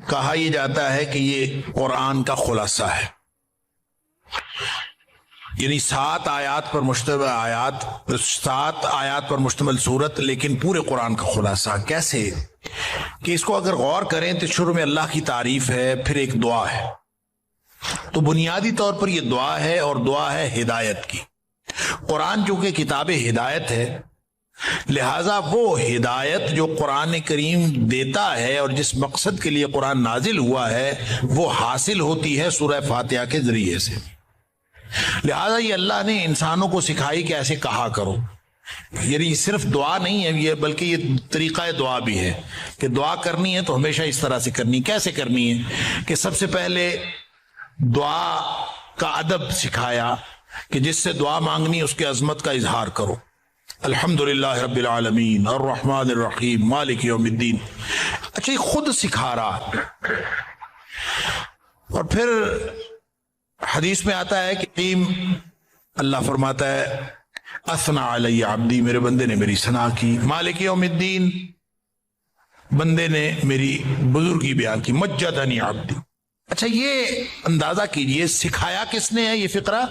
کہا یہ جاتا ہے کہ یہ قرآن کا خلاصہ ہے، یعنی 7 آیات پر مشتمل سورت، لیکن پورے قرآن کا خلاصہ۔ کیسے کہ اس کو اگر غور کریں تو شروع میں اللہ کی تعریف ہے، پھر ایک دعا ہے، تو بنیادی طور پر یہ دعا ہے، اور دعا ہے ہدایت کی۔ قرآن چونکہ کتاب ہدایت ہے، لہذا وہ ہدایت جو قرآن کریم دیتا ہے اور جس مقصد کے لیے قرآن نازل ہوا ہے وہ حاصل ہوتی ہے سورہ فاتحہ کے ذریعے سے۔ لہذا یہ اللہ نے انسانوں کو سکھائی کہ ایسے کہا کرو، یعنی صرف دعا نہیں ہے یہ، بلکہ یہ طریقہ دعا بھی ہے کہ دعا کرنی ہے تو ہمیشہ اس طرح سے کرنی۔ کیسے کرنی ہے کہ سب سے پہلے دعا کا ادب سکھایا کہ جس سے دعا مانگنی اس کے عظمت کا اظہار کرو۔ الحمدللہ رب العالمین الرحمن الرحیم مالک یوم الدین، اچھا یہ خود سکھا رہا۔ اور پھر حدیث میں آتا ہے کہ اللہ فرماتا ہے اثنا علی عبدی، میرے بندے نے میری ثنا کی، مالک یوم الدین، بندے نے میری بزرگی بیان کی، مجدنی عبدی۔ اچھا یہ اندازہ کیجئے سکھایا کس نے ہے یہ فقرہ،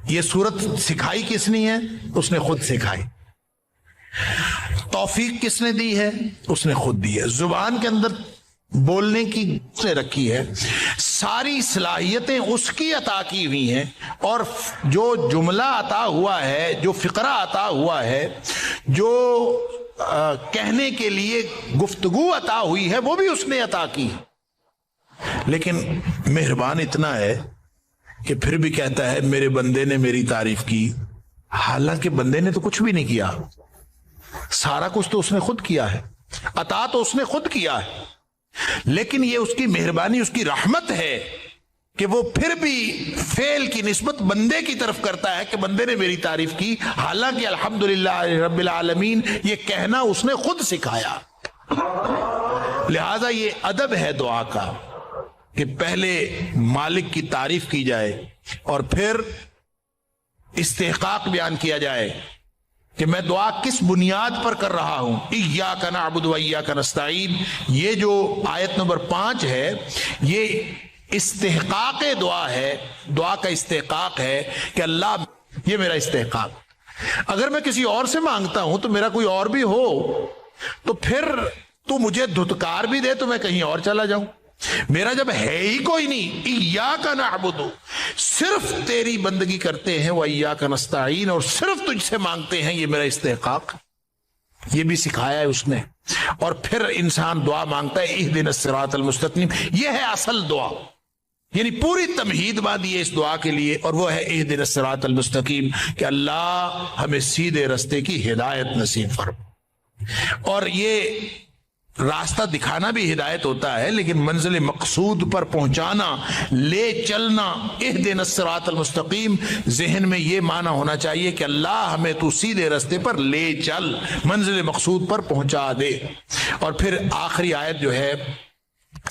یہ صورت سکھائی کس نے ہے؟ اس نے خود سکھائی۔ توفیق کس نے دی ہے؟ اس نے خود دی ہے۔ زبان کے اندر بولنے کی سے رکھی ہے، ساری صلاحیتیں اس کی عطا کی ہوئی ہیں، اور جو جملہ عطا ہوا ہے، جو فقرہ عطا ہوا ہے، جو کہنے کے لیے گفتگو عطا ہوئی ہے، وہ بھی اس نے عطا کی۔ لیکن مہربان اتنا ہے کہ پھر بھی کہتا ہے میرے بندے نے میری تعریف کی، حالانکہ بندے نے تو کچھ بھی نہیں کیا، سارا کچھ تو اس نے خود کیا ہے، عطا تو اس نے خود کیا ہے، لیکن یہ اس کی مہربانی، اس کی رحمت ہے کہ وہ پھر بھی فعل کی نسبت بندے کی طرف کرتا ہے کہ بندے نے میری تعریف کی، حالانکہ الحمدللہ رب العالمین یہ کہنا اس نے خود سکھایا۔ لہذا یہ ادب ہے دعا کا کہ پہلے مالک کی تعریف کی جائے اور پھر استحقاق بیان کیا جائے کہ میں دعا کس بنیاد پر کر رہا ہوں۔ ایاک نعبد و ایاک نستعین، یہ جو آیت نمبر 5 ہے یہ استحقاق دعا ہے، دعا کا استحقاق ہے کہ اللہ یہ میرا استحقاق، اگر میں کسی اور سے مانگتا ہوں تو میرا کوئی اور بھی ہو تو پھر تو مجھے دھتکار بھی دے تو میں کہیں اور چلا جاؤں، میرا جب ہے ہی کوئی نہیں، ایاک نعبد، صرف تیری بندگی کرتے ہیں، و ایاک نستعین، اور صرف تجھ سے مانگتے ہیں، یہ میرا استحقاق، یہ بھی سکھایا ہے اس نے۔ اور پھر انسان دعا مانگتا ہے اہدنا الصراط المستقیم، یہ ہے اصل دعا، یعنی پوری تمہید باندھی ہے اس دعا کے لیے، اور وہ ہے اہدنا الصراط المستقیم کہ اللہ ہمیں سیدھے رستے کی ہدایت نصیب فرما۔ اور یہ راستہ دکھانا بھی ہدایت ہوتا ہے، لیکن منزل مقصود پر پہنچانا، لے چلنا، اہدنا الصراط المستقیم، ذہن میں یہ معنی ہونا چاہیے کہ اللہ ہمیں تو سیدھے رستے پر لے چل، منزل مقصود پر پہنچا دے۔ اور پھر آخری آیت جو ہے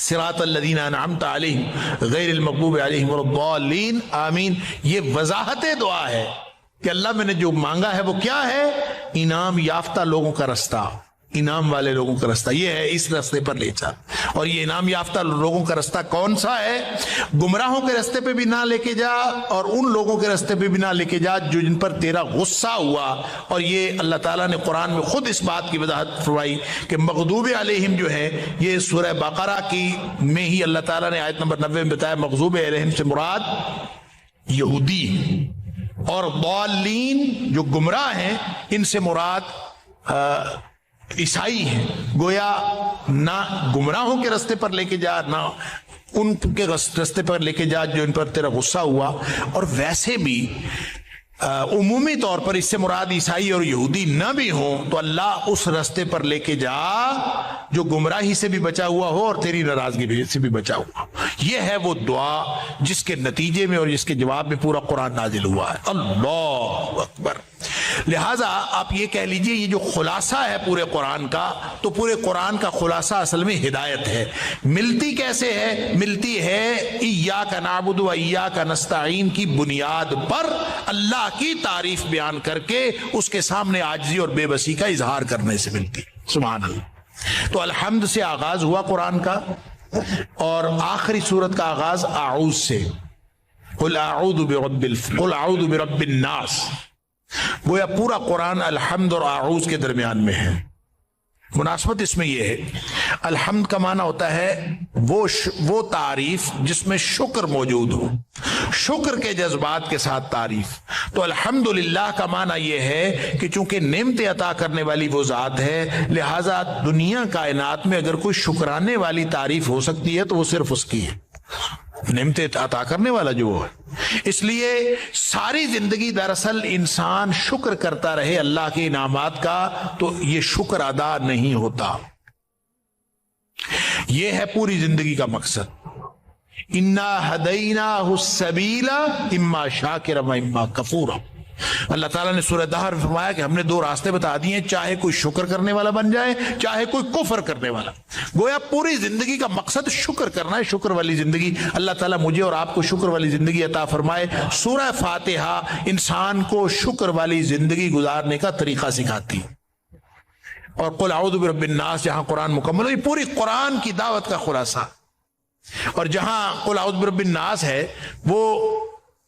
صراط الذین انعمت علیہم غیر المغضوب علیہم ولا الضالین آمین، یہ وضاحت دعا ہے کہ اللہ میں نے جو مانگا ہے وہ کیا ہے؟ انعام یافتہ لوگوں کا رستہ، انعام والے لوگوں کا رستہ، یہ ہے اس رستے پر لے چل۔ اور یہ انعام یافتہ لوگوں کا رستہ کون سا ہے؟ گمراہوں کے رستے پہ بھی نہ لے کے جا، اور ان لوگوں کے رستے پہ بھی نہ لے کے جا جو جن پر تیرا غصہ ہوا۔ اور یہ اللہ تعالیٰ نے قرآن میں خود اس بات کی وضاحت فرمائی کہ مغضوب علیہم جو ہے یہ سورہ بقرہ کی میں ہی اللہ تعالیٰ نے آیت نمبر 90 میں بتایا مغضوب علیہم سے مراد یہودی، اور ضالین جو گمراہ ہیں ان سے مراد عیسائی ہیں۔ گویا نہ گمراہوں کے رستے پر لے کے جا، نہ ان کے رستے پر لے کے جا جو ان پر تیرا غصہ ہوا۔ اور ویسے بھی عمومی طور پر اس سے مراد عیسائی اور یہودی نہ بھی ہوں تو اللہ اس رستے پر لے کے جا جو گمراہی سے بھی بچا ہوا ہو اور تیری ناراضگی سے بھی بچا ہوا ہو۔ یہ ہے وہ دعا جس کے نتیجے میں اور جس کے جواب میں پورا قرآن نازل ہوا ہے۔ اللہ اکبر۔ لہٰذا آپ یہ کہہ لیجئے یہ جو خلاصہ ہے پورے قرآن کا، تو پورے قرآن کا خلاصہ اصل میں ہدایت ہے۔ ملتی کیسے ہے؟ ملتی ہے ایاک نعبد و ایاک نستعین کی بنیاد پر، اللہ کی تعریف بیان کر کے اس کے سامنے عاجزی اور بے بسی کا اظہار کرنے سے ملتی۔ سبحان اللہ۔ تو الحمد سے آغاز ہوا قرآن کا، اور آخری سورت کا آغاز اعوذ سے، قل اعوذ برب الناس. گویا پورا قرآن الحمد اور اعوذ کے درمیان میں ہے. مناسبت اس میں یہ ہے، الحمد کا معنی ہوتا ہے وہ تعریف جس میں شکر موجود ہو، شکر کے جذبات کے ساتھ تعریف. تو الحمدللہ کا معنی یہ ہے کہ چونکہ نعمتیں عطا کرنے والی وہ ذات ہے، لہذا دنیا کائنات میں اگر کوئی شکرانے والی تعریف ہو سکتی ہے تو وہ صرف اس کی ہے، نعمتیں عطا کرنے والا جو وہ ہے. اس لیے ساری زندگی دراصل انسان شکر کرتا رہے اللہ کے انعامات کا تو یہ شکر ادا نہیں ہوتا. یہ ہے پوری زندگی کا مقصد. انا ہدیناہ السبیل اما شاکرا و اما کفورا. اللہ تعالیٰ نے سورہ دہر میں فرمایا کہ ہم نے دو راستے بتا دیے، چاہے کوئی شکر کرنے والا بن جائے چاہے کوئی کفر کرنے والا. گویا پوری زندگی کا مقصد شکر کرنا ہے، شکر والی زندگی. اللہ تعالیٰ مجھے اور آپ کو شکر والی زندگی عطا فرمائے. سورہ فاتحہ انسان کو شکر والی زندگی گزارنے کا طریقہ سکھاتی، اور قل اعوذ برب الناس جہاں قرآن مکمل ہو، یہ پوری قرآن کی دعوت کا خلاصہ. اور جہاں قل اعوذ برب الناس ہے وہ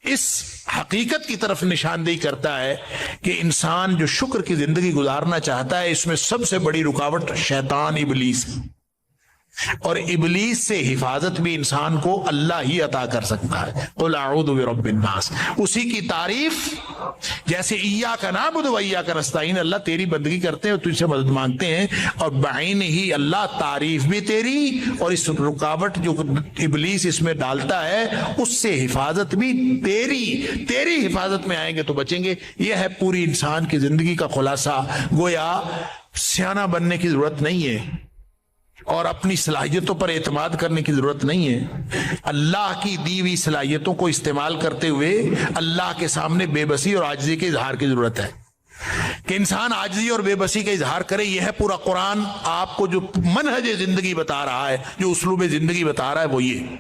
اس حقیقت کی طرف نشاندہی کرتا ہے کہ انسان جو شکر کی زندگی گزارنا چاہتا ہے اس میں سب سے بڑی رکاوٹ شیطان ابلیس ہے، اور ابلیس سے حفاظت بھی انسان کو اللہ ہی عطا کر سکتا ہے. قل اعوذ برب الناس، اسی کی تعریف جیسے ایاک نعبد و ایاک نستعین، اللہ تیری بندگی کرتے ہیں اور تجھ سے مدد مانگتے ہیں، اور بعین ہی اللہ تعریف بھی تیری، اور اس رکاوٹ جو ابلیس اس میں ڈالتا ہے اس سے حفاظت بھی تیری حفاظت میں آئیں گے تو بچیں گے. یہ ہے پوری انسان کی زندگی کا خلاصہ. گویا سیانہ بننے کی ضرورت نہیں ہے اور اپنی صلاحیتوں پر اعتماد کرنے کی ضرورت نہیں ہے. اللہ کی دی ہوئی صلاحیتوں کو استعمال کرتے ہوئے اللہ کے سامنے بے بسی اور عاجزی کے اظہار کی ضرورت ہے کہ انسان عاجزی اور بے بسی کا اظہار کرے. یہ ہے پورا قرآن آپ کو جو منہج زندگی بتا رہا ہے، جو اسلوب زندگی بتا رہا ہے، وہ یہ